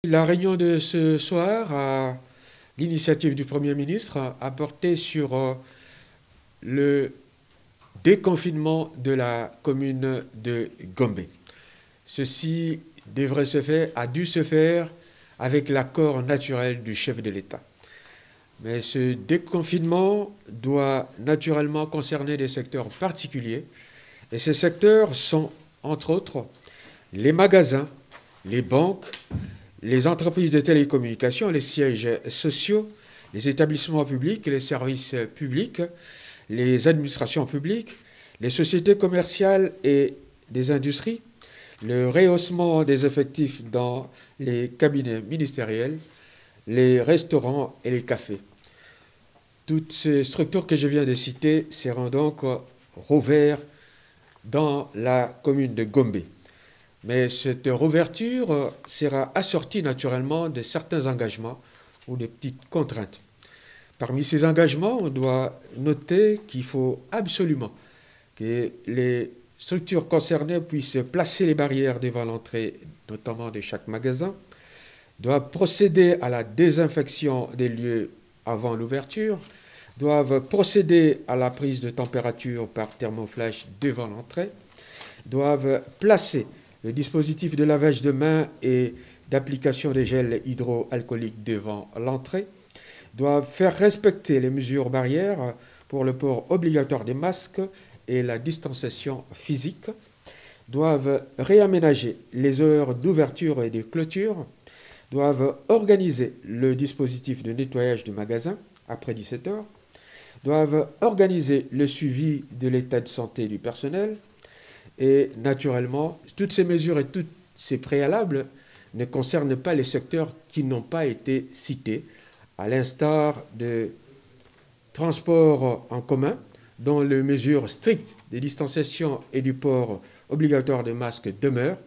La réunion de ce soir, à l'initiative du Premier ministre, a porté sur le déconfinement de la commune de Gombe. Ceci devrait se faire, a dû se faire avec l'accord naturel du chef de l'État. Mais ce déconfinement doit naturellement concerner des secteurs particuliers. Et ces secteurs sont, entre autres, les magasins, les banques, les entreprises de télécommunications, les sièges sociaux, les établissements publics, les services publics, les administrations publiques, les sociétés commerciales et des industries, le rehaussement des effectifs dans les cabinets ministériels, les restaurants et les cafés. Toutes ces structures que je viens de citer seront donc rouvertes dans la commune de Gombe. Mais cette rouverture sera assortie naturellement de certains engagements ou de petites contraintes. Parmi ces engagements, on doit noter qu'il faut absolument que les structures concernées puissent placer les barrières devant l'entrée, notamment de chaque magasin, doivent procéder à la désinfection des lieux avant l'ouverture, doivent procéder à la prise de température par thermoflash devant l'entrée, doivent placer le dispositif de lavage de mains et d'application des gels hydroalcooliques devant l'entrée, doivent faire respecter les mesures barrières pour le port obligatoire des masques et la distanciation physique, doivent réaménager les heures d'ouverture et de clôture, doivent organiser le dispositif de nettoyage du magasin après 17 heures, doivent organiser le suivi de l'état de santé du personnel. Et naturellement, toutes ces mesures et tous ces préalables ne concernent pas les secteurs qui n'ont pas été cités, à l'instar de transports en commun, dont les mesures strictes de distanciation et du port obligatoire de masques demeurent,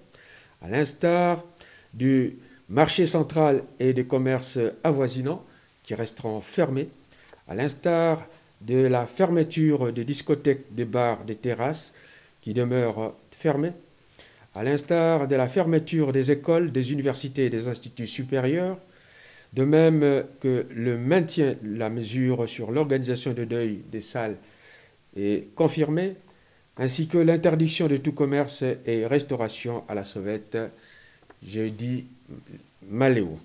à l'instar du marché central et des commerces avoisinants qui resteront fermés, à l'instar de la fermeture des discothèques, des bars, des terrasses, qui demeurent fermés, à l'instar de la fermeture des écoles, des universités et des instituts supérieurs, de même que le maintien de la mesure sur l'organisation de deuil des salles est confirmé, ainsi que l'interdiction de tout commerce et restauration à la sauvette jeudi Maléo.